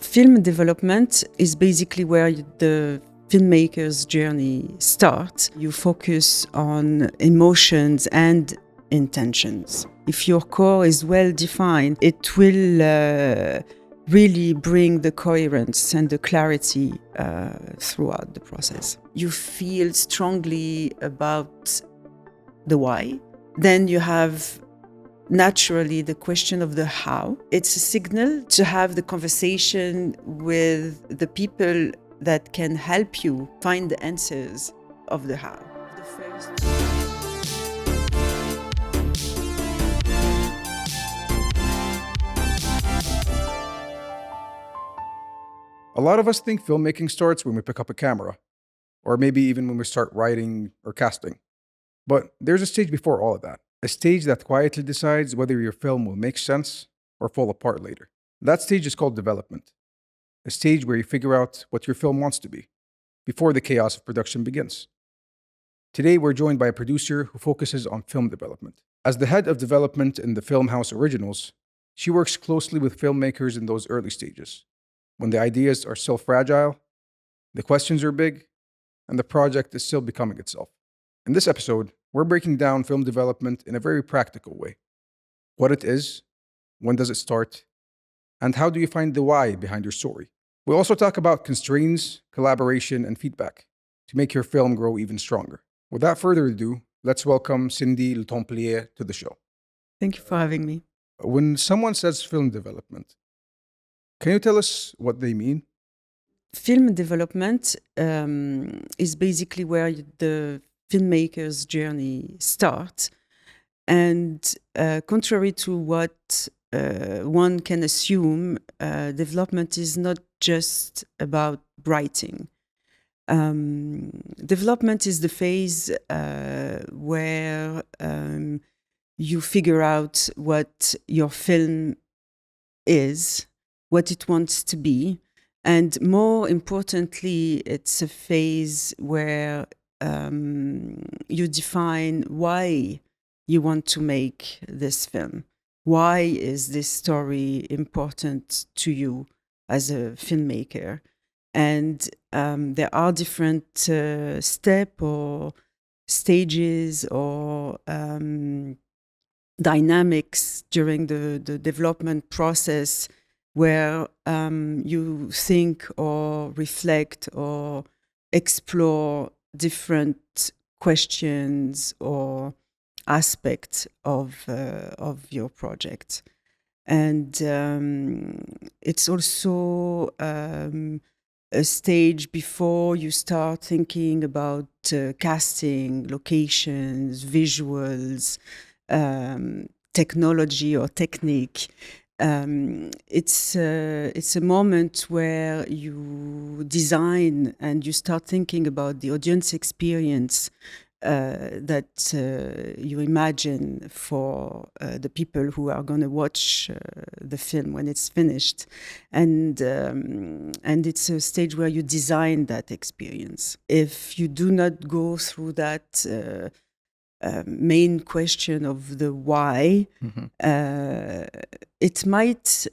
Film development is basically where the filmmaker's journey starts. You focus on emotions and intentions. If your core is well defined, it will really bring the coherence and the clarity throughout the process. You feel strongly about the why. Then you have naturally the question of the how. It's a signal to have the conversation with the people that can help you find the answers of the how. The first A lot of us think filmmaking starts when we pick up a camera, or maybe even when we start writing or casting. But there's a stage before all of that, a stage that quietly decides whether your film will make sense or fall apart later. That stage is called development, a stage where you figure out what your film wants to be before the chaos of production begins. Today, we're joined by a producer who focuses on film development. As the head of development in the Film House Originals, she works closely with filmmakers in those early stages, when the ideas are still fragile, the questions are big, and the project is still becoming itself. In this episode, we're breaking down film development in a very practical way. What it is, when does it start, and how do you find the why behind your story? We'll also talk about constraints, collaboration, and feedback to make your film grow even stronger. Without further ado, let's welcome Cindy Le Templier to the show. Thank you for having me. When someone says film development, can you tell us what they mean? Film development is basically where the filmmaker's journey starts. And contrary to what one can assume, development is not just about writing. Development is the phase where you figure out what your film is, what it wants to be. And more importantly, it's a phase where you define why you want to make this film. Why is this story important to you as a filmmaker? And there are different steps or stages or dynamics during the development process where you think or reflect or explore different questions or aspects of your project. And it's also a stage before you start thinking about casting, locations, visuals, technology or technique. It's a moment where you design and you start thinking about the audience experience that you imagine for the people who are going to watch the film when it's finished, and it's a stage where you design that experience. If you do not go through that main question of the why, it might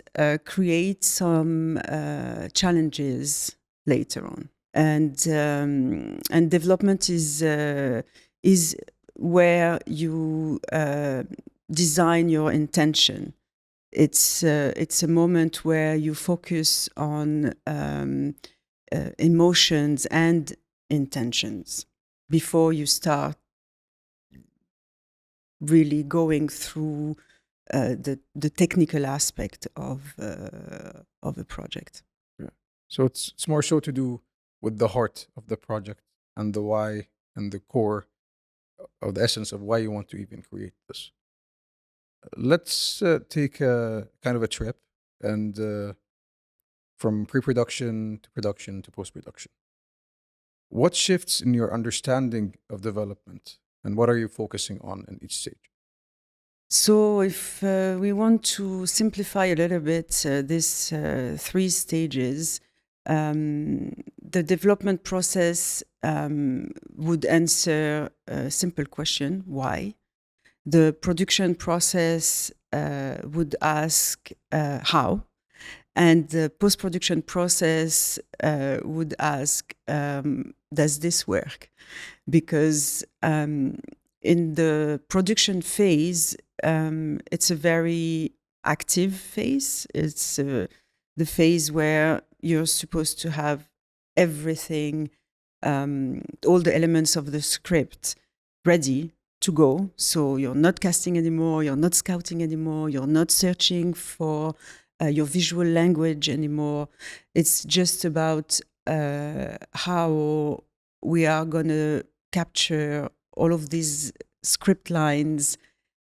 create some challenges later on. And development is where you design your intention. It's a moment where you focus on emotions and intentions before you start really going through the technical aspect of a project. Yeah. So it's more so to do with the heart of the project and the why and the core of the essence of why you want to even create this. Let's take a kind of a trip and from pre-production to production to post-production. What shifts in your understanding of development, and what are you focusing on in each stage? So if we want to simplify a little bit these three stages, the development process would answer a simple question, why? The production process would ask how? And the post-production process would ask, does this work? Because in the production phase, it's a very active phase. It's the phase where you're supposed to have everything, all the elements of the script ready to go. So you're not casting anymore, you're not scouting anymore, you're not searching for your visual language anymore. It's just about how we are going to capture all of these script lines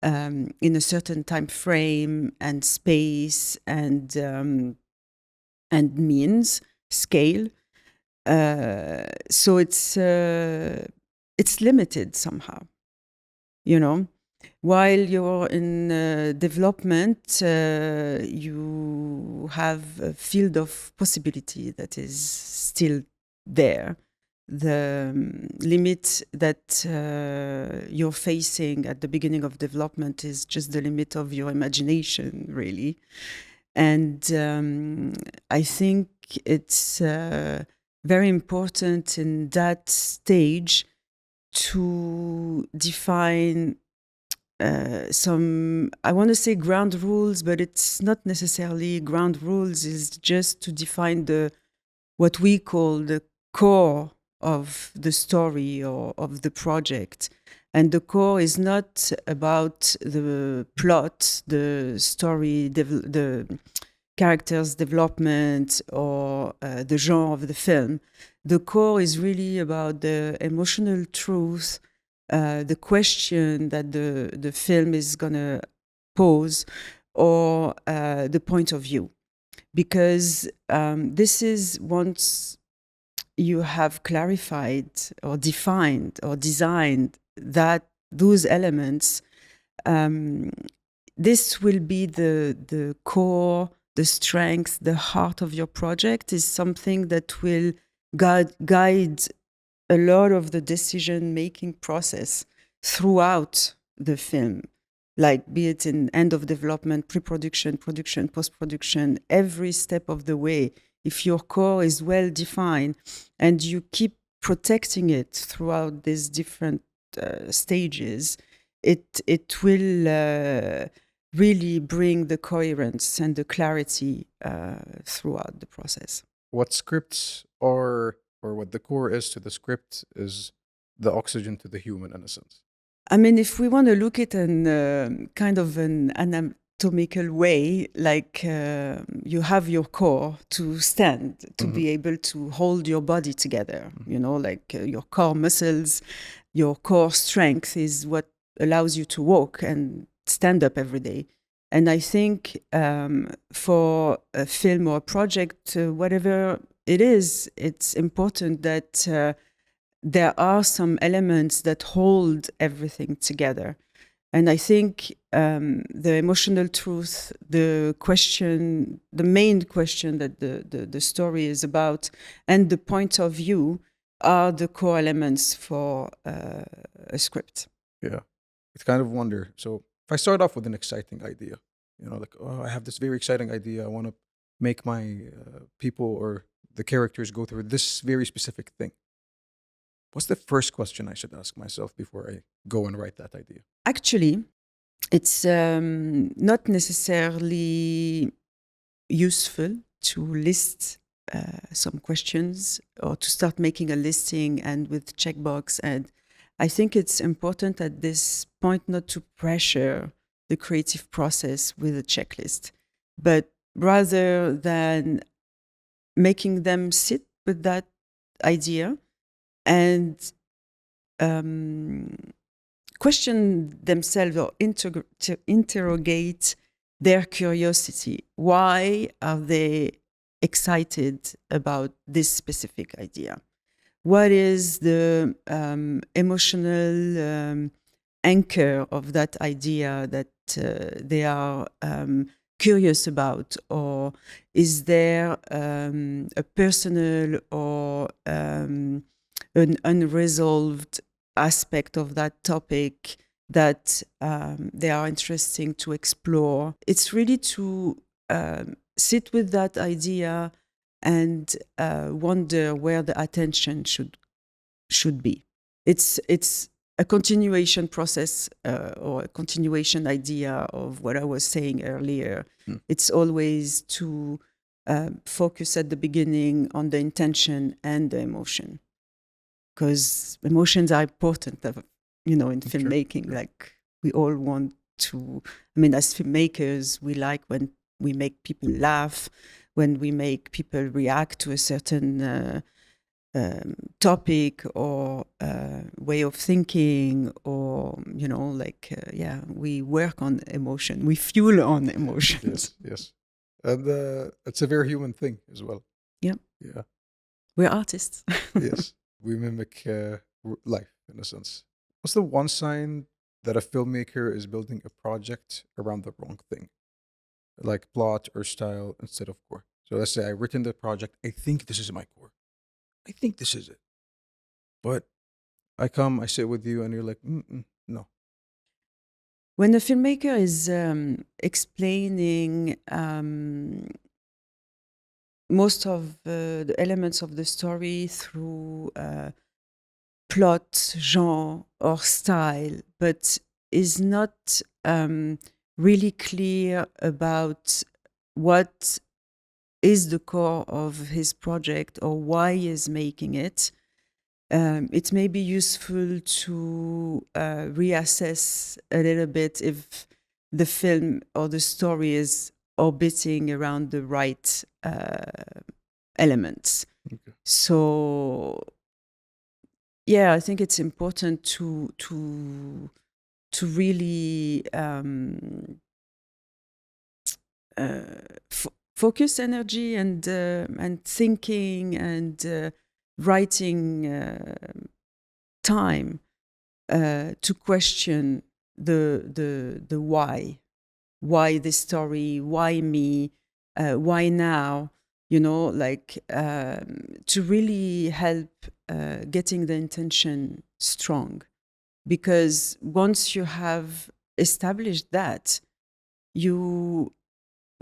in a certain time frame and space and means, scale. So it's limited somehow, you know. While you're in development, you have a field of possibility that is still there. The limit that you're facing at the beginning of development is just the limit of your imagination, really. And I think it's very important in that stage to define some, I want to say ground rules, but it's not necessarily ground rules. It's just to define what we call the core of the story or of the project. And the core is not about the plot, the story, the characters' development, or the genre of the film. The core is really about the emotional truth, the question that the film is going to pose, or the point of view. Because this is once you have clarified or defined or designed those elements, this will be the core, the strength, the heart of your project, is something that will guide a lot of the decision-making process throughout the film, like be it in end of development, pre-production, production, post-production, every step of the way. If your core is well defined and you keep protecting it throughout these different stages, it will really bring the coherence and the clarity throughout the process. What scripts are, or what the core is to the script, is the oxygen to the human, in a sense. I mean, if we want to look at an kind of an anatomical way, like you have your core to stand, to be able to hold your body together, you know, like your core muscles, your core strength is what allows you to walk and stand up every day. And I think for a film or a project, whatever it is, it's important that there are some elements that hold everything together. And I think the emotional truth, the main question that the story is about, and the point of view are the core elements for a script. Yeah. It's kind of wonder. So if I start off with an exciting idea, you know, like, oh, I have this very exciting idea. I want to make my people or the characters go through this very specific thing. What's the first question I should ask myself before I go and write that idea? Actually, it's not necessarily useful to list some questions or to start making a listing and with checkbox. And I think it's important at this point not to pressure the creative process with a checklist, but rather than making them sit with that idea and question themselves or interrogate their curiosity. Why are they excited about this specific idea? What is the emotional anchor of that idea that they are curious about? Or is there a personal or an unresolved aspect of that topic that they are interesting to explore? It's really to sit with that idea and wonder where the attention should be. It's a continuation process or a continuation idea of what I was saying earlier. It's always to focus at the beginning on the intention and the emotion, because emotions are important, in filmmaking. Sure. Like, we all want to, I mean, as filmmakers, we like when we make people laugh, when we make people react to a certain topic or way of thinking, or we work on emotion, we fuel on emotions. Yes. And it's a very human thing as well. Yeah. Yeah. We're artists. Yes. We mimic life in a sense. What's the one sign that a filmmaker is building a project around the wrong thing, like plot or style instead of core? So let's say I've written the project. I think this is my core. I think this is it. But I sit with you, and you're like, no. When a filmmaker is explaining most of the elements of the story through plot, genre, or style, but is not really clear about what is the core of his project or why he is making it, it may be useful to reassess a little bit if the film or the story is orbiting around the right elements. Okay. So, yeah, I think it's important to really focus energy and thinking and writing time to question the why this story, why me, why now, to really help getting the intention strong. Because once you have established that, you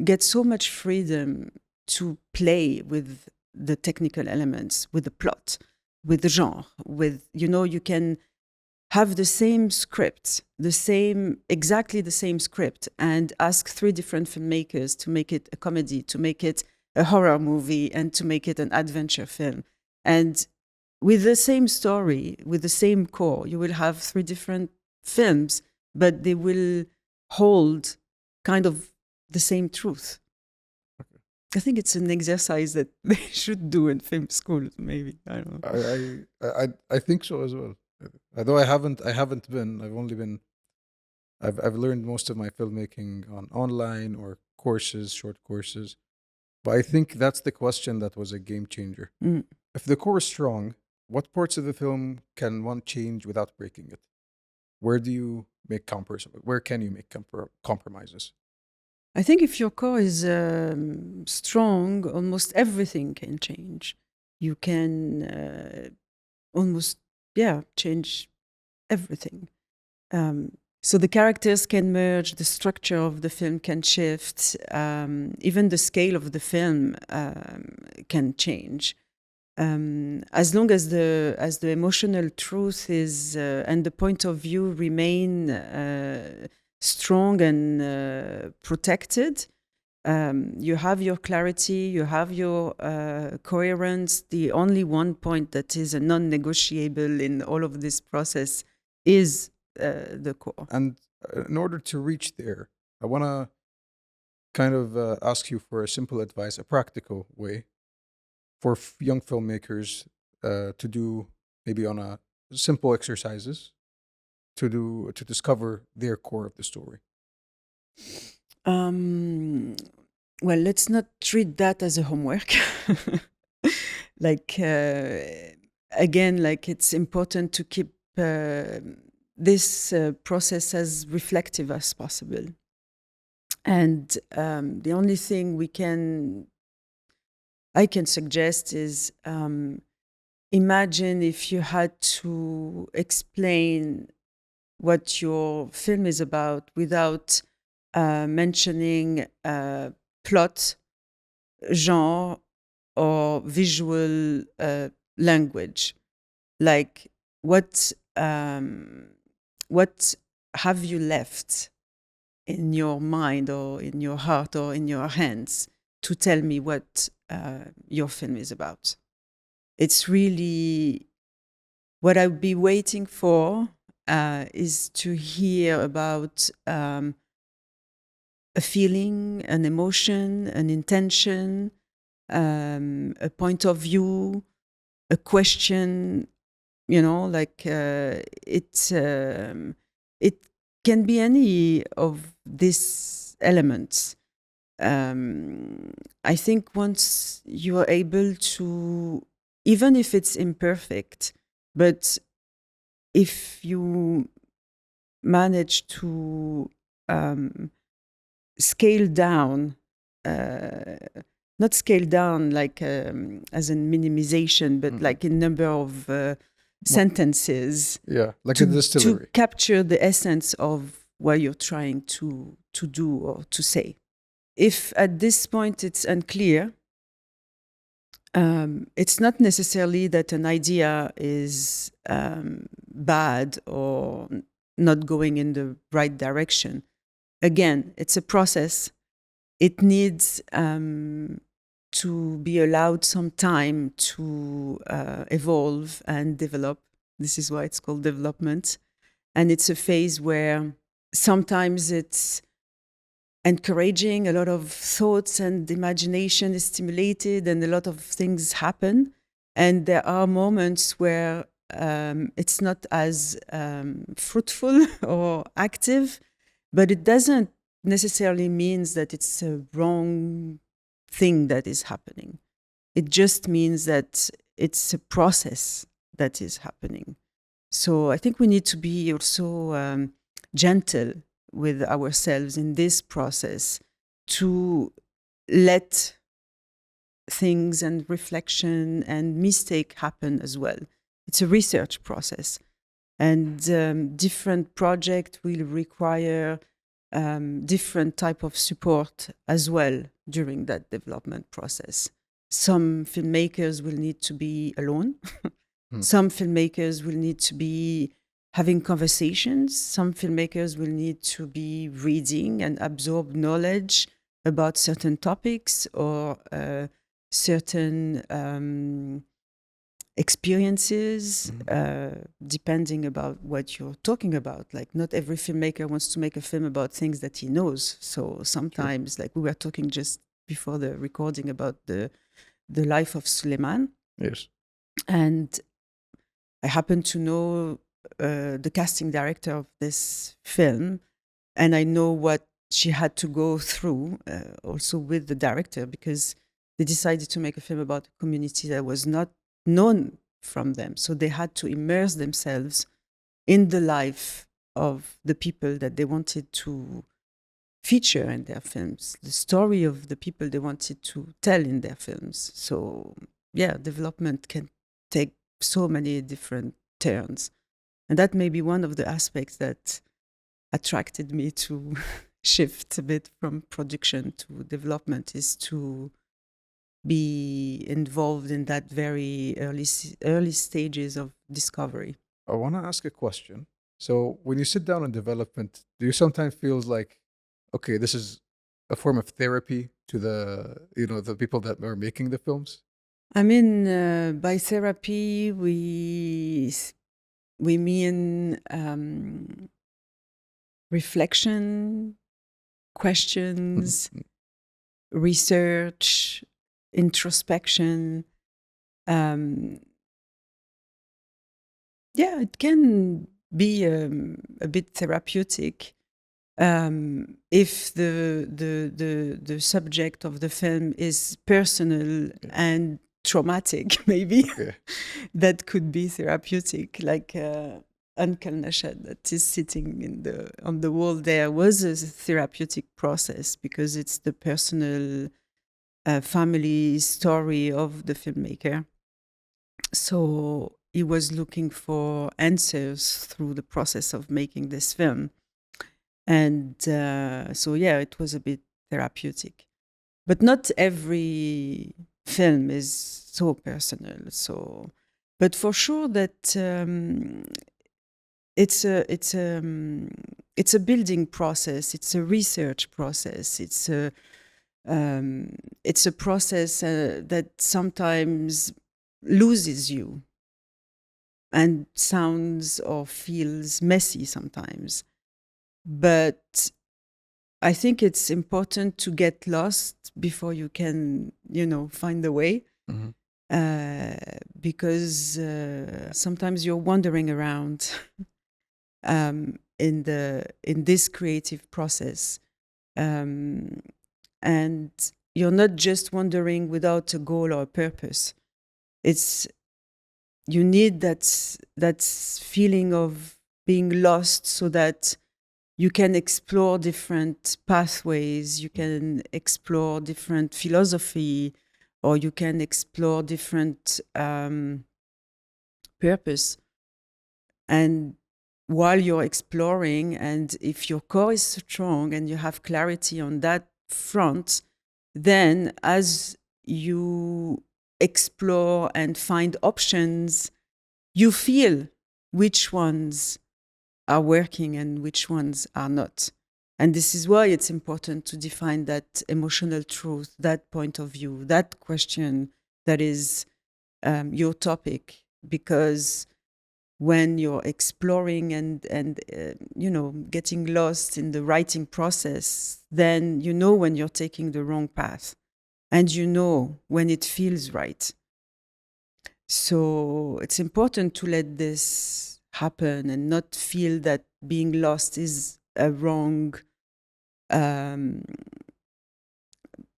get so much freedom to play with the technical elements, with the plot, with the genre, with, you can have the same script, exactly the same script, and ask 3 different filmmakers to make it a comedy, to make it a horror movie, and to make it an adventure film. And with the same story, with the same core, you will have 3 different films, but they will hold kind of the same truth. I think it's an exercise that they should do in film school, maybe. I don't know. I think so as well. Although I haven't been. I've only been. I've learned most of my filmmaking on online or courses, short courses. But I think that's the question that was a game changer. If the core is strong, what parts of the film can one change without breaking it? Where do you make Where can you make compromises? I think if your core is strong, almost everything can change. You can almost, change everything. So the characters can merge, the structure of the film can shift, even the scale of the film can change. As long as the emotional truth is and the point of view remain strong and protected, you have your clarity, you have your coherence. The only one point that is a non-negotiable in all of this process is the core. And in order to reach there, I want to kind of ask you for a simple advice, a practical way for young filmmakers to do, maybe on a simple exercises to discover their core of the story. Well, let's not treat that as a homework. Again, it's important to keep this process as reflective as possible. And the only thing I can suggest is imagine if you had to explain what your film is about without mentioning plot genre or visual language. Like what have you left in your mind or in your heart or in your hands to tell me what your film is about? It's really what I'll be waiting for is to hear about a feeling, an emotion, an intention, a point of view, a question. You know, like it can be any of these elements. I think once you are able to, even if it's imperfect, but if you manage to scale down, not scale down like as in minimization, but like in number of sentences. Yeah, like to, a distillery. to capture the essence of what you're trying to do or to say. If at this point it's unclear, it's not necessarily that an idea is bad or not going in the right direction. Again, it's a process. It needs to be allowed some time to evolve and develop. This is why it's called development. And it's a phase where sometimes it's encouraging, a lot of thoughts and imagination is stimulated and a lot of things happen. And there are moments where it's not as fruitful or active, but it doesn't necessarily means that it's a wrong thing that is happening. It just means that it's a process that is happening. So I think we need to be also gentle with ourselves in this process to let things and reflection and mistake happen as well. It's a research process, and different project will require different type of support as well during that development process. Some filmmakers will need to be alone. Some filmmakers will need to be having conversations. Some filmmakers will need to be reading and absorb knowledge about certain topics or certain experiences, depending about what you're talking about. Like, not every filmmaker wants to make a film about things that he knows. So sometimes, like we were talking just before the recording about the life of Suleiman. Yes. And I happen to know the casting director of this film, and I know what she had to go through also with the director, because they decided to make a film about a community that was not known from them. So they had to immerse themselves in the life of the people that they wanted to feature in their films, the story of the people they wanted to tell in their films. So yeah, development can take so many different turns. And that may be one of the aspects that attracted me to shift a bit from production to development, is to be involved in that very early stages of discovery. I want to ask a question. So when you sit down on development, do you sometimes feel like, okay, this is a form of therapy to the people that are making the films? I mean, by therapy, we mean reflection, questions, research, introspection. Yeah, it can be a bit therapeutic if the subject of the film is personal and traumatic. Maybe that could be therapeutic. Like Uncle Nashad that is sitting on the wall there was a therapeutic process, because it's the personal family story of the filmmaker. So he was looking for answers through the process of making this film. And so, yeah, it was a bit therapeutic. But not every film is so personal. So, but for sure that it's a building process. It's a research process. It's a process that sometimes loses you and sounds or feels messy sometimes. But I think it's important to get lost before you can, find the way. Because sometimes you're wandering around in this creative process, and you're not just wandering without a goal or a purpose. You need that feeling of being lost, so that you can explore different pathways, you can explore different philosophy, or you can explore different purpose. And while you're exploring, and if your core is strong and you have clarity on that front, then as you explore and find options, you feel which ones are working and which ones are not. And this is why it's important to define that emotional truth, that point of view, that question that is your topic. Because when you're exploring and getting lost in the writing process, then you know when you're taking the wrong path, and you know when it feels right. So it's important to let this happen and not feel that being lost is a wrong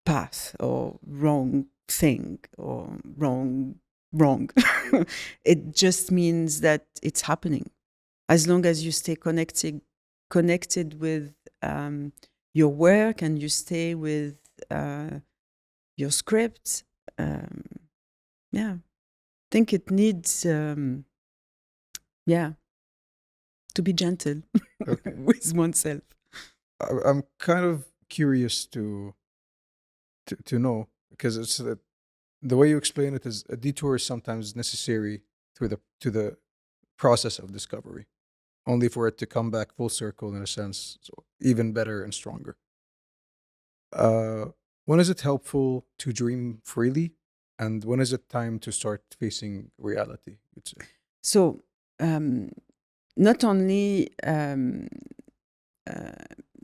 path or wrong thing or wrong. It just means that it's happening. As long as you stay connected with your work, and you stay with your script, I think it needs to be gentle with oneself. I'm kind of curious to know, because it's the way you explain it is a detour is sometimes necessary to the process of discovery, only for it to come back full circle in a sense, so even better and stronger. When is it helpful to dream freely, and when is it time to start facing reality, you'd say? So not only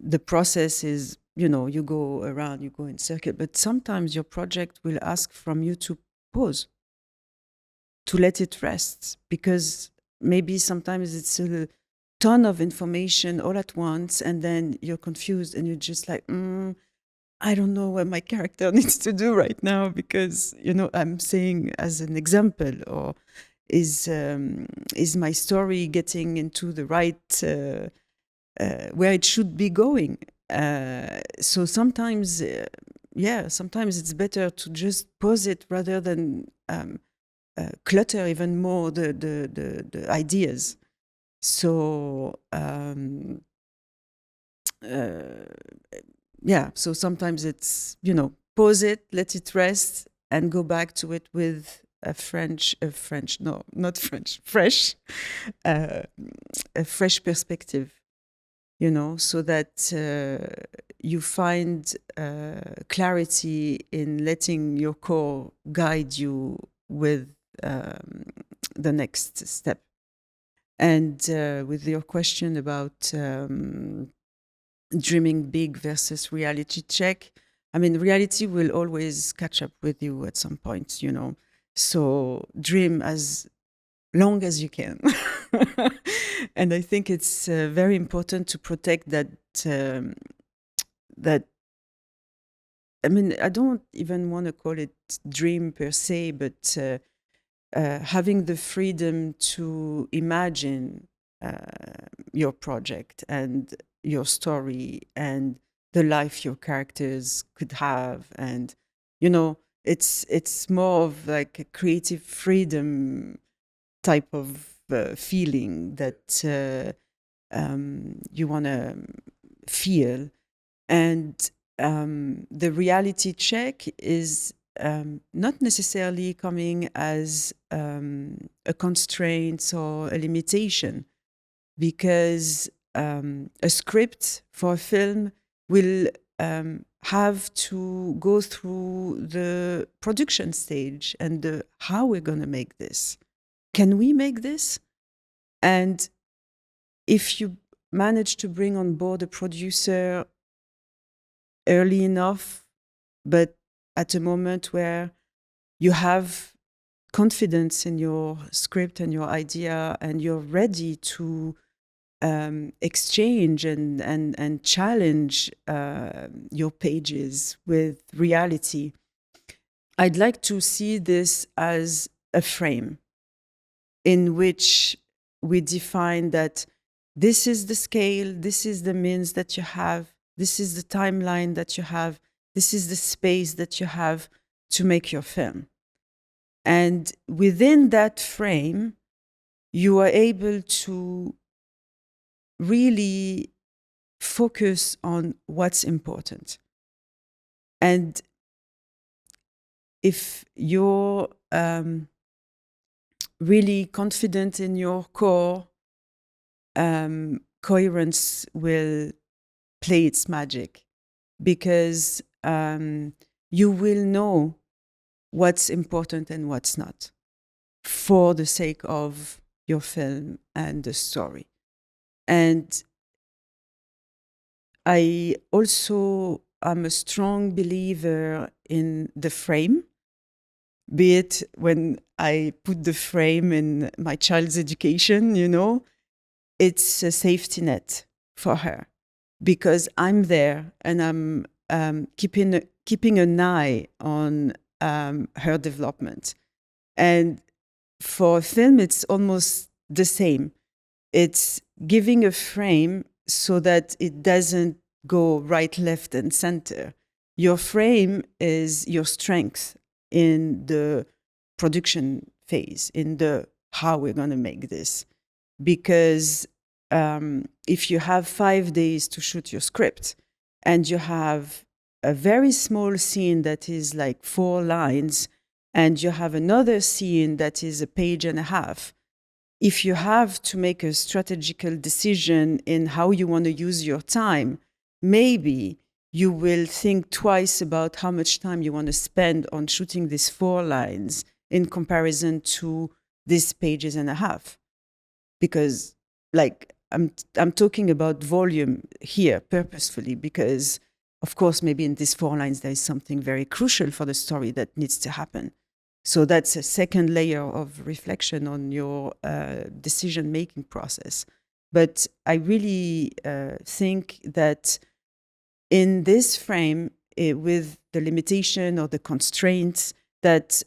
the process is, you go around, you go in circuit, but sometimes your project will ask from you to pause, to let it rest, because maybe sometimes it's a ton of information all at once, and then you're confused and you're just like, I don't know what my character needs to do right now, because, I'm saying as an example, or is my story getting into the right where it should be going? So sometimes, sometimes it's better to just pause it rather than clutter even more the ideas. So so sometimes it's, pause it, let it rest, and go back to it with a fresh, a fresh perspective, so that you find clarity in letting your core guide you with the next step. And with your question about dreaming big versus reality check, reality will always catch up with you at some point, So dream as long as you can. And I think it's very important to protect that. I don't even want to call it dream per se, but having the freedom to imagine your project and your story and the life your characters could have. And, it's more of like a creative freedom type of feeling that you want to feel. And the reality check is not necessarily coming as a constraint or a limitation, because a script for a film will have to go through the production stage and how we're going to make this. Can we make this? And if you manage to bring on board a producer early enough, but at a moment where you have confidence in your script and your idea, and you're ready to exchange and challenge your pages with reality, I'd like to see this as a frame in which we define that this is the scale, this is the means that you have, this is the timeline that you have, this is the space that you have to make your film. And within that frame, you are able to really focus on what's important. And if you're really confident in your core, coherence will play its magic, because you will know what's important and what's not for the sake of your film and the story. And I also am a strong believer in the frame, be it when I put the frame in my child's education, it's a safety net for her, because I'm there and I'm keeping an eye on her development. And for a film, it's almost the same. It's giving a frame so that it doesn't go right, left, and center. Your frame is your strength in the production phase, in the how we're going to make this. Because if you have 5 days to shoot your script and you have a very small scene that is like 4 lines, and you have another scene that is a page and a half, if you have to make a strategical decision in how you want to use your time, maybe you will think twice about how much time you want to spend on shooting these 4 lines in comparison to these pages and a half. Because, like, I'm talking about volume here purposefully, because, of course, maybe in these 4 lines there is something very crucial for the story that needs to happen. So that's a second layer of reflection on your decision-making process. But I really think that in this frame, with the limitation or the constraints that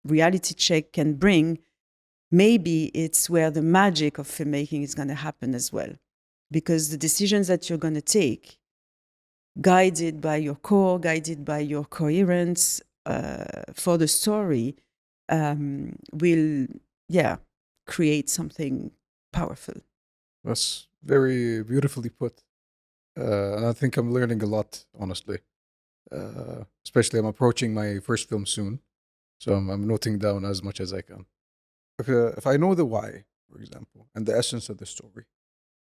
reality check can bring, maybe it's where the magic of filmmaking is going to happen as well. Because the decisions that you're going to take, guided by your core, guided by your coherence, for the story, will create something powerful. That's very beautifully put. And I think I'm learning a lot, honestly. Especially I'm approaching my first film soon. So I'm noting down as much as I can. If I know the why, for example, and the essence of the story,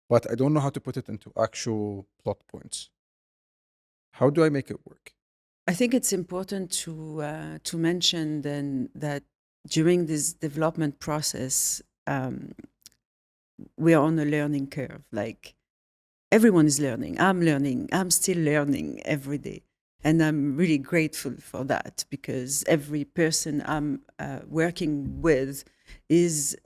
but I don't know how to put it into actual plot points, how do I make it work? I think it's important to mention then that during this development process, we are on a learning curve. Like, everyone is learning. I'm still learning every day. And I'm really grateful for that, because every person I'm working with is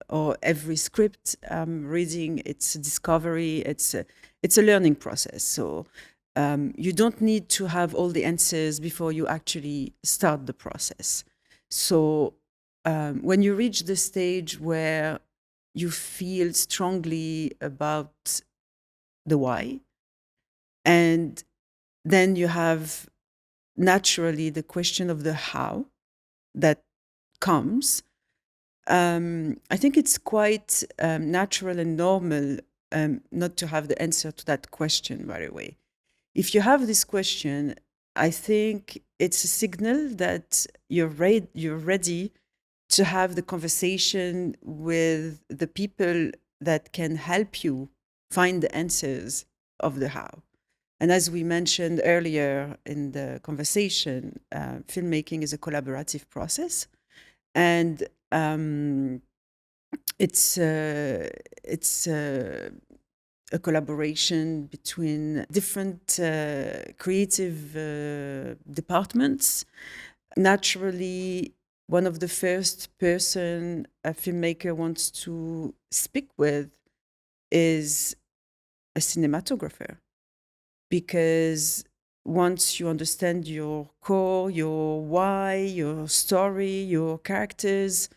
or every script I'm reading, it's a discovery, it's a learning process. So you don't need to have all the answers before you actually start the process. So when you reach the stage where you feel strongly about the why, and then you have naturally the question of the how that comes, I think it's quite natural and normal not to have the answer to that question right away. If you have this question, I think it's a signal that you're ready to have the conversation with the people that can help you find the answers of the how. And as we mentioned earlier in the conversation, filmmaking is a collaborative process, and it's a collaboration between different creative departments. Naturally, one of the first person a filmmaker wants to speak with is a cinematographer, because once you understand your core, your why, your story, your characters,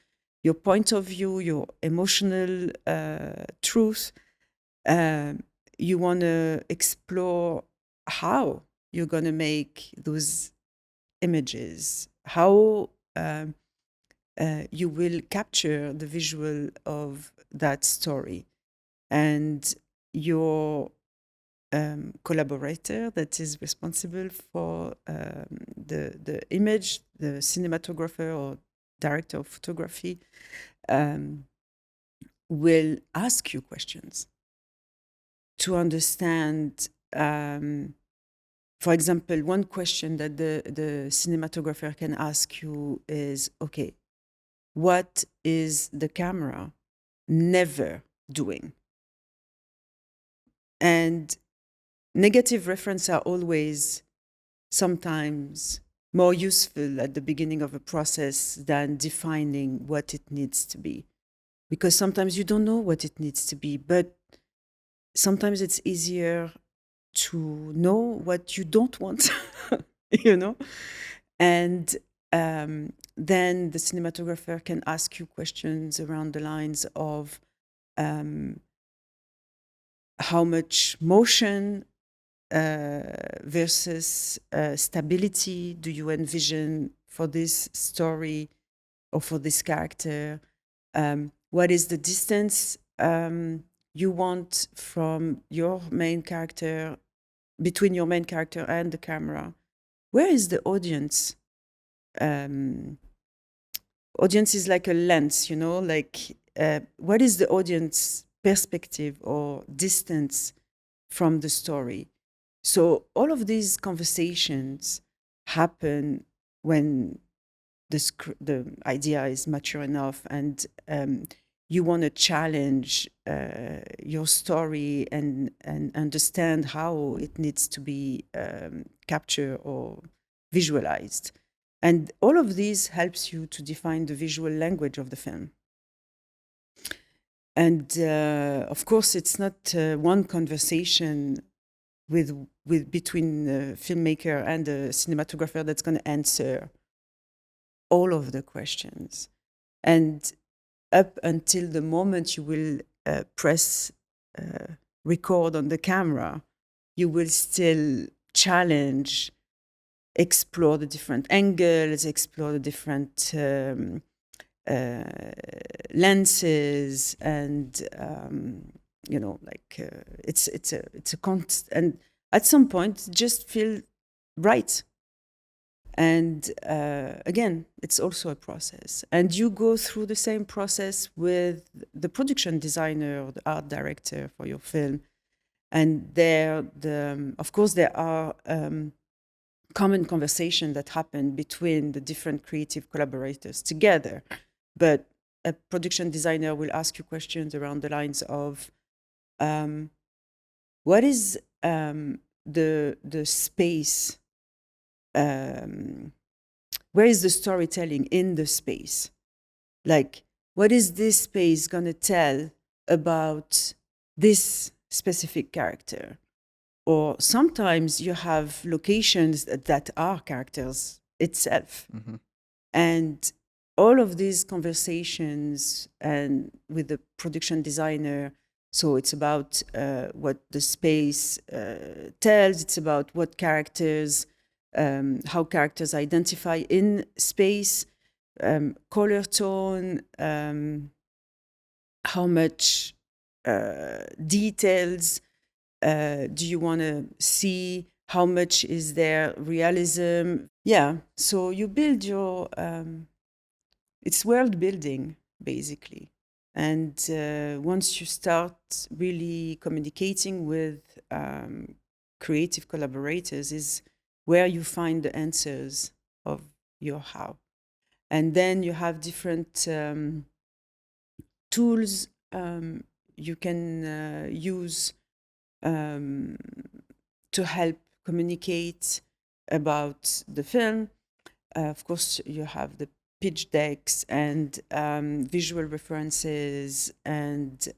your point of view, your emotional truth, you want to explore how you're going to make those images, how you will capture the visual of that story. And your collaborator that is responsible for the image, the cinematographer or director of photography, will ask you questions to understand. For example, one question that the cinematographer can ask you is, okay, what is the camera never doing? And negative references are always sometimes more useful at the beginning of a process than defining what it needs to be. Because sometimes you don't know what it needs to be, but sometimes it's easier to know what you don't want, you know? And then the cinematographer can ask you questions around the lines of how much motion versus stability do you envision for this story or for this character? What is the distance you want from your main character, between your main character and the camera? Where is the audience? Audience is like a lens, you know, like what is the audience perspective or distance from the story? So all of these conversations happen when the idea is mature enough, and you want to challenge your story and understand how it needs to be captured or visualized. And all of these helps you to define the visual language of the film. And of course, it's not one conversation between the filmmaker and the cinematographer that's going to answer all of the questions. And up until the moment you will press record on the camera, you will still challenge, explore the different angles, explore the different lenses, and you know, like it's a constant, and at some point, just feel right. And again, it's also a process. And you go through the same process with the production designer or the art director for your film. And of course, there are common conversations that happen between the different creative collaborators together. But a production designer will ask you questions around the lines of, what is the space? Where is the storytelling in the space? Like, what is this space going to tell about this specific character? Or sometimes you have locations that are characters itself. Mm-hmm. And all of these conversations and with the production designer, so it's about what the space tells, it's about what characters, how characters identify in space, color tone, how much details do you want to see, how much is there realism. Yeah, so you build your, it's world building, basically. And once you start really communicating with creative collaborators is where you find the answers of your how. And then you have different tools you can use to help communicate about the film. Of course, you have the pitch decks and visual references and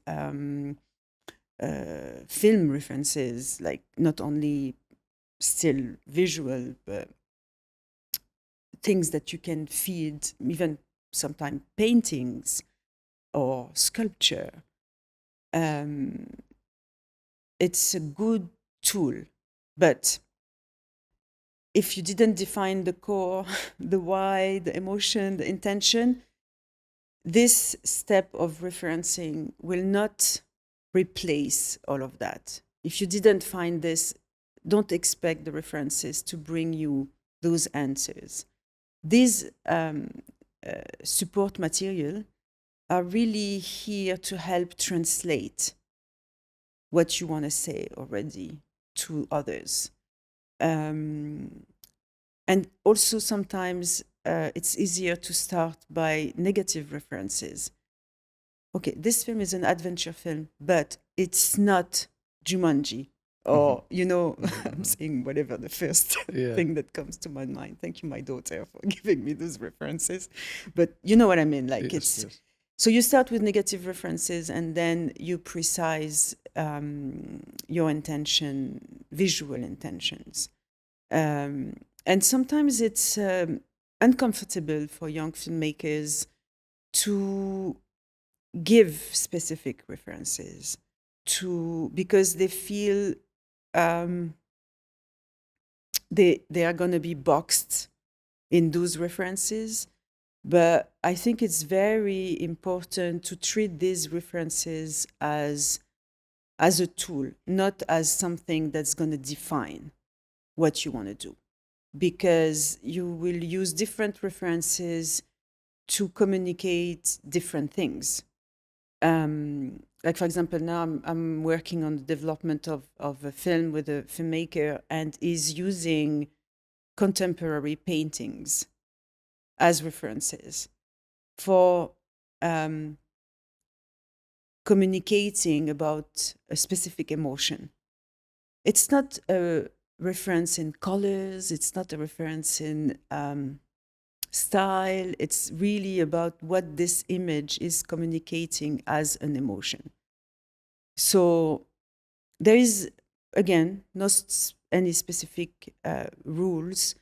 film references, like not only still visual, but things that you can feed, even sometimes paintings or sculpture. It's a good tool, but if you didn't define the core, the why, the emotion, the intention, this step of referencing will not replace all of that. If you didn't find this, don't expect the references to bring you those answers. These support material are really here to help translate what you want to say already to others. And also sometimes it's easier to start by negative references. Okay, this film is an adventure film, but it's not Jumanji. Or, you know, I'm saying whatever the first thing that comes to my mind. Thank you, my daughter, for giving me those references. But you know what I mean? Like yes. So you start with negative references and then you precise your intention, visual intentions. And sometimes it's uncomfortable for young filmmakers to give specific references because they feel they are going to be boxed in those references. But I think it's very important to treat these references as a tool, not as something that's going to define what you want to do, because you will use different references to communicate different things. Like, for example, now I'm working on the development of a film with a filmmaker, and is using contemporary paintings as references for communicating about a specific emotion. It's not a reference in colors, it's not a reference in style, it's really about what this image is communicating as an emotion. So there is, again, not any specific rules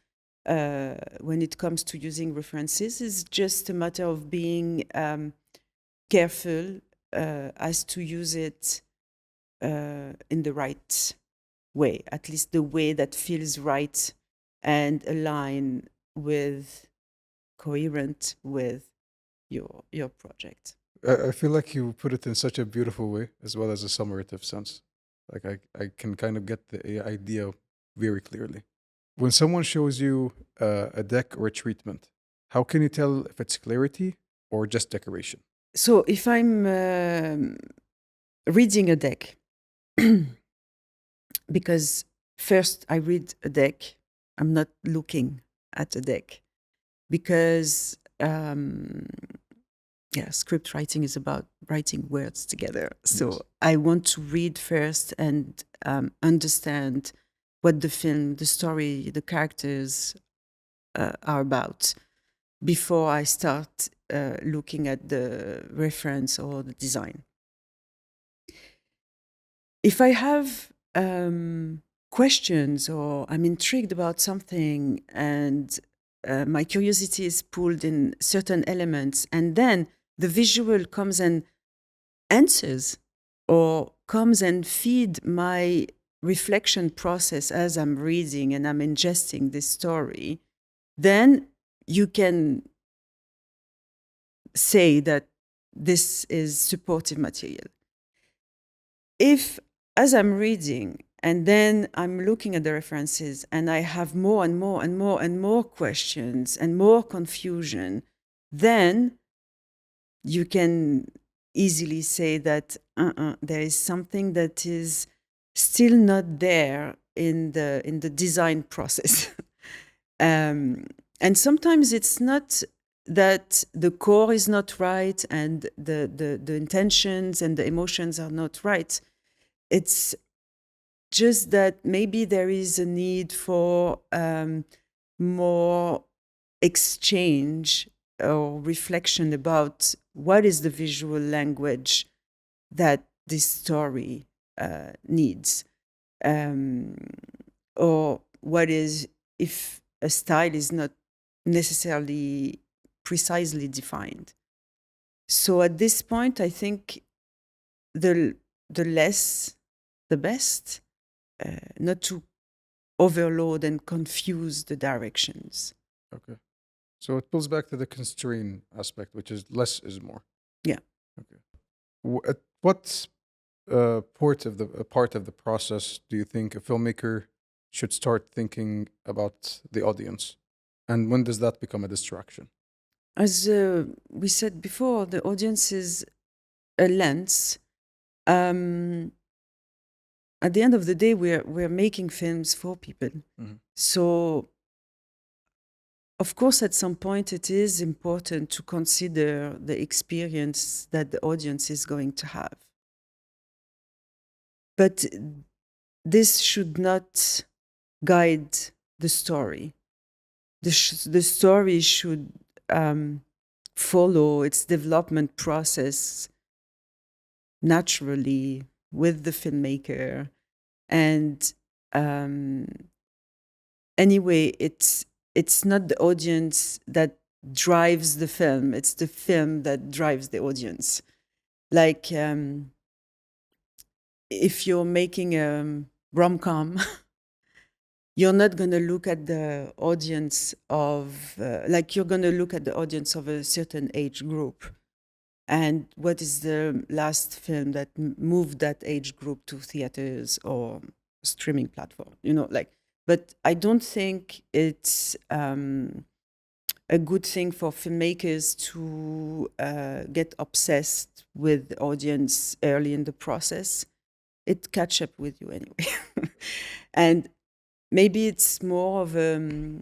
when it comes to using references. It's just a matter of being careful as to use it in the right way, at least the way that feels right and coherent with your project. I feel like you put it in such a beautiful way, as well as a summative sense. Like I can kind of get the idea very clearly. When someone shows you a deck or a treatment, how can you tell if it's clarity or just decoration? So if I'm reading a deck, because first I read a deck, I'm not looking at a deck, because script writing is about writing words together. So yes. I want to read first and understand what the film, the story, the characters are about before I start looking at the reference or the design. If I have questions or I'm intrigued about something and my curiosity is pulled in certain elements, and then the visual comes and answers or comes and feed my reflection process as I'm reading and I'm ingesting this story, then you can say that this is supportive material. If, as I'm reading, And then I'm looking at the references and I have more and more and more and more questions and more confusion. Then you can easily say that there is something that is still not there in the design process. And sometimes it's not that the core is not right and the intentions and the emotions are not right. It's just that maybe there is a need for more exchange or reflection about what is the visual language that this story needs, or what is, if a style is not necessarily precisely defined. So at this point, I think the less, the best, not to overload and confuse the directions. Okay. So it pulls back to the constraint aspect, which is less is more. Yeah. Okay. At what part of the process do you think a filmmaker should start thinking about the audience, and when does that become a distraction? As we said before, the audience is a lens. At the end of the day, we're making films for people. Mm-hmm. So, of course, at some point, it is important to consider the experience that the audience is going to have. But this should not guide the story. The story should follow its development process naturally with the filmmaker. And anyway, it's not the audience that drives the film, it's the film that drives the audience. Like if you're making a rom-com, you're not going to look at the audience of, like you're going to look at the audience of a certain age group. And what is the last film that moved that age group to theaters or streaming platform? You know, like, but I don't think it's a good thing for filmmakers to get obsessed with the audience early in the process. It catch up with you anyway. And maybe it's more of a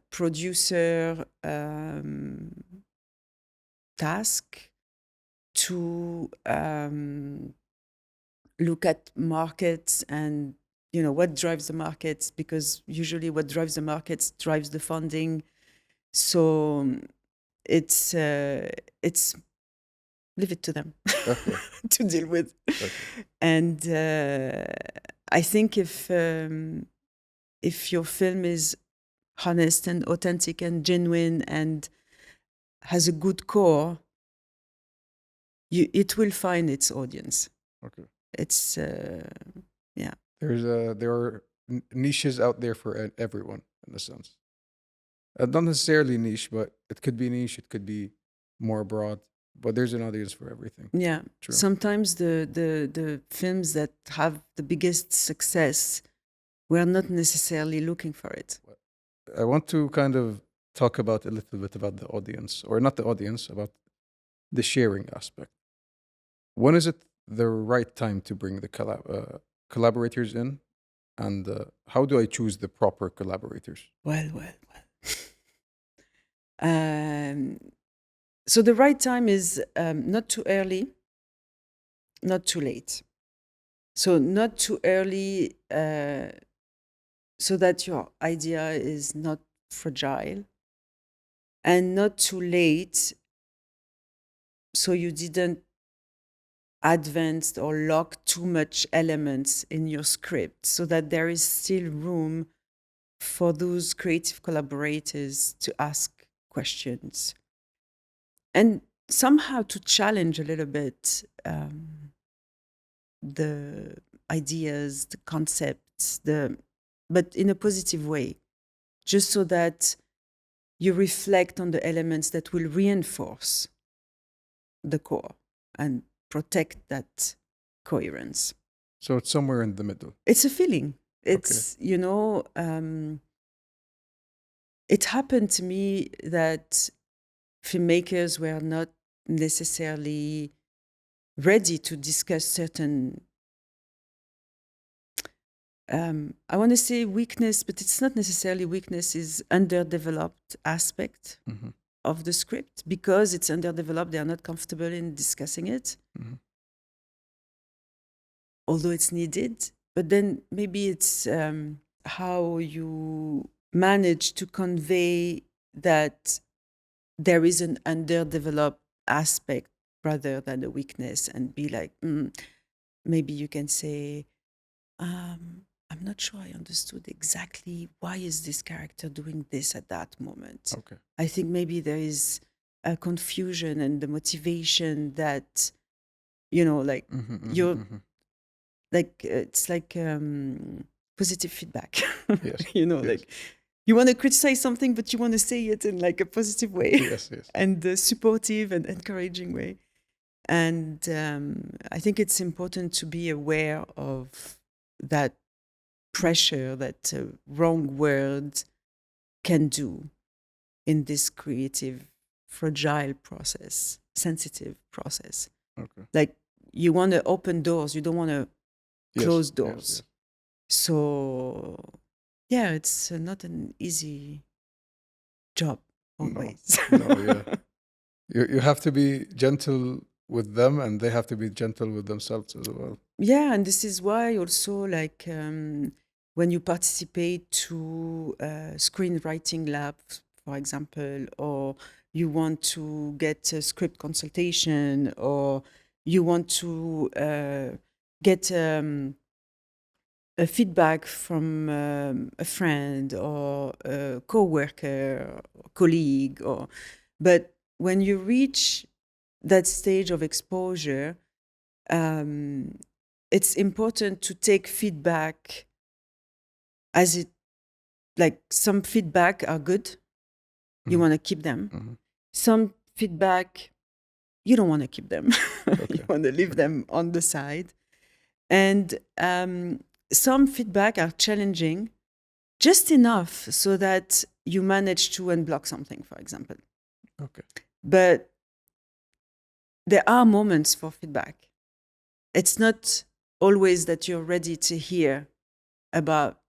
producer task to look at markets and, you know, what drives the markets, because usually what drives the markets drives the funding. So it's leave it to them to deal with. Okay. And I think if your film is honest and authentic and genuine and has a good core, it will find its audience. Okay. It's yeah. There are niches out there for everyone in a sense. Not necessarily niche, but it could be niche. It could be more broad. But there's an audience for everything. Yeah. True. Sometimes the films that have the biggest success, we're not necessarily looking for it. I want to kind of talk about a little bit about the audience, or not the audience, about the sharing aspect. When is it the right time to bring the collaborators in, and how do I choose the proper collaborators? Well. So the right time is not too early, not too late. So not too early, so that your idea is not fragile, and not too late, so you didn't advance or lock too much elements in your script, so that there is still room for those creative collaborators to ask questions and somehow to challenge a little bit the ideas, the concepts, but in a positive way, just so that you reflect on the elements that will reinforce the core and protect that coherence. So it's somewhere in the middle. It's a feeling. It's, it happened to me that filmmakers were not necessarily ready to discuss certain, I want to say weakness, but it's not necessarily weakness, is underdeveloped aspect of the script. Because it's underdeveloped, they are not comfortable in discussing it, although it's needed. But then maybe it's how you manage to convey that there is an underdeveloped aspect rather than a weakness, and be like, maybe you can say, I'm not sure I understood exactly why is this character doing this at that moment. Okay. I think maybe there is a confusion and the motivation that, like you're like, it's like positive feedback. Yes. Like you want to criticize something, but you want to say it in like a positive way. Yes. And a supportive and encouraging way. And I think it's important to be aware of that pressure that wrong word can do in this creative, fragile process, sensitive process. Okay. Like you want to open doors, you don't want to close doors. Yes. So yeah, it's not an easy job always. No, you have to be gentle with them, and they have to be gentle with themselves as well. Yeah, and this is why also, like, when you participate to screenwriting labs, for example, or you want to get a script consultation, or you want to get a feedback from a friend or a co-worker, or colleague, but when you reach that stage of exposure, it's important to take feedback as it, like some feedback are good, you want to keep them. Some feedback, you don't want to keep them. You want to leave them on the side. And some feedback are challenging, just enough so that you manage to unblock something, for example. Okay. But there are moments for feedback. It's not always that you're ready to hear about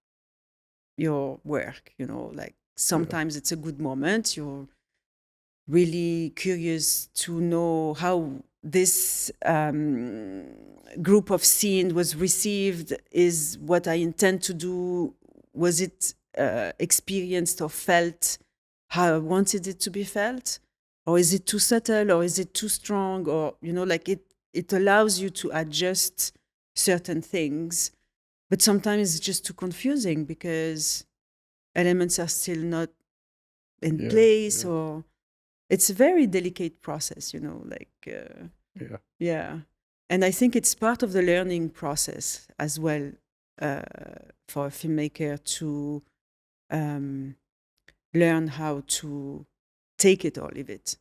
your work, like sometimes it's a good moment. You're really curious to know how this group of scene was received. Is what I intend to do, was it experienced or felt how I wanted it to be felt? Or is it too subtle, or is it too strong? Or, like it allows you to adjust certain things. But sometimes it's just too confusing because elements are still not in place, or it's a very delicate process, yeah. And I think it's part of the learning process as well, for a filmmaker to learn how to take it or leave it,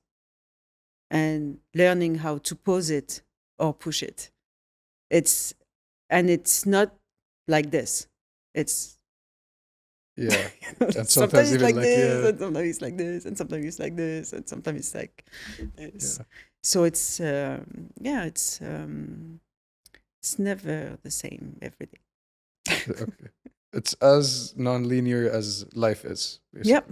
and learning how to pause it or push it. It's not like this. It's and sometimes it's even like this, and sometimes it's like this, and sometimes it's like this, and sometimes it's like this. So it's it's never the same every day. Okay. It's as non-linear as life is, basically. Yep.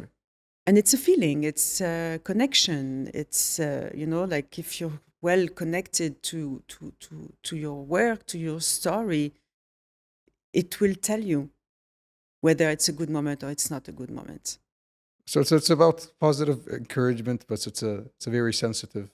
And it's a feeling, it's a connection. It's like if you're well connected to your work, to your story, it will tell you whether it's a good moment or it's not a good moment. So it's about positive encouragement, but it's a very sensitive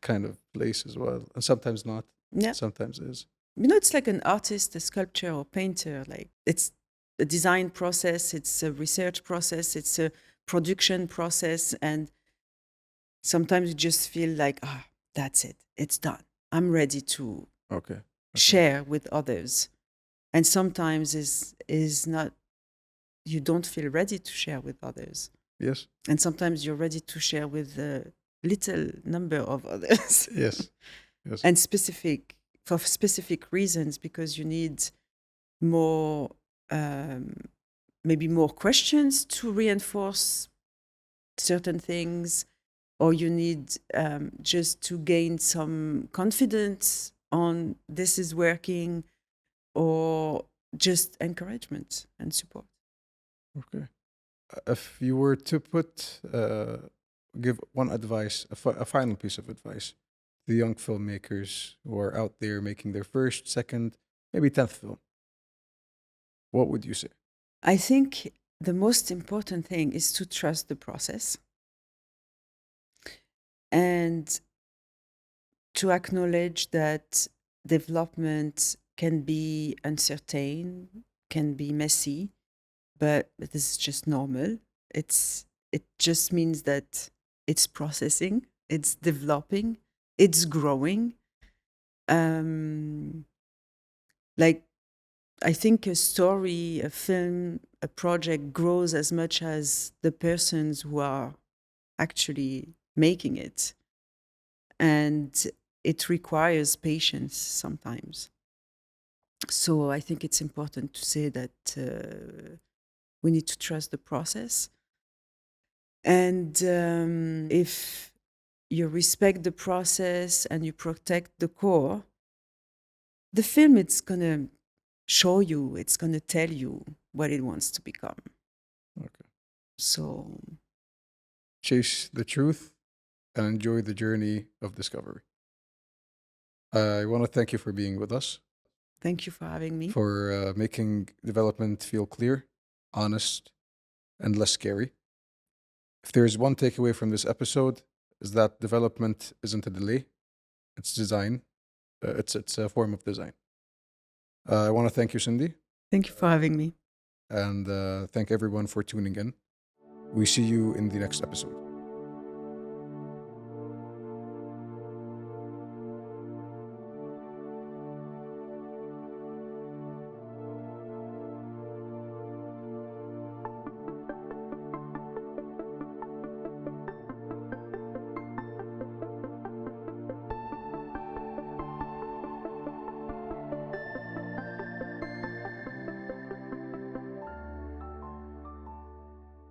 kind of place as well, and sometimes not. Yeah. Sometimes it is. It's like an artist, a sculptor or painter. Like it's a design process, it's a research process, it's a production process, and sometimes you just feel like, that's it, it's done. I'm ready to share with others. And sometimes is not, you don't feel ready to share with others. Yes. And sometimes you're ready to share with a little number of others. Yes. And specific for specific reasons, because you need more, maybe more questions to reinforce certain things, or you need just to gain some confidence on this is working, or just encouragement and support. Okay. If you were to give one advice, a final piece of advice, to the young filmmakers who are out there making their first, second, maybe 10th film, what would you say? I think the most important thing is to trust the process and to acknowledge that development can be uncertain, can be messy, but this is just normal. It just means that it's processing, it's developing, it's growing. Like, I think a story, a film, a project grows as much as the persons who are actually making it. And it requires patience sometimes. So I think it's important to say that we need to trust the process. And if you respect the process and you protect the core, the film, it's going to show you, it's going to tell you what it wants to become. Okay. So Chase the truth and enjoy the journey of discovery. I want to thank you for being with us, thank you for having me. for making development feel clear, honest, and less scary. If there's one takeaway from this episode, is that development isn't a delay, it's design. It's a form of design. I want to thank you, Cindy, Thank you for having me. and thank everyone for tuning in. We see you in the next episode.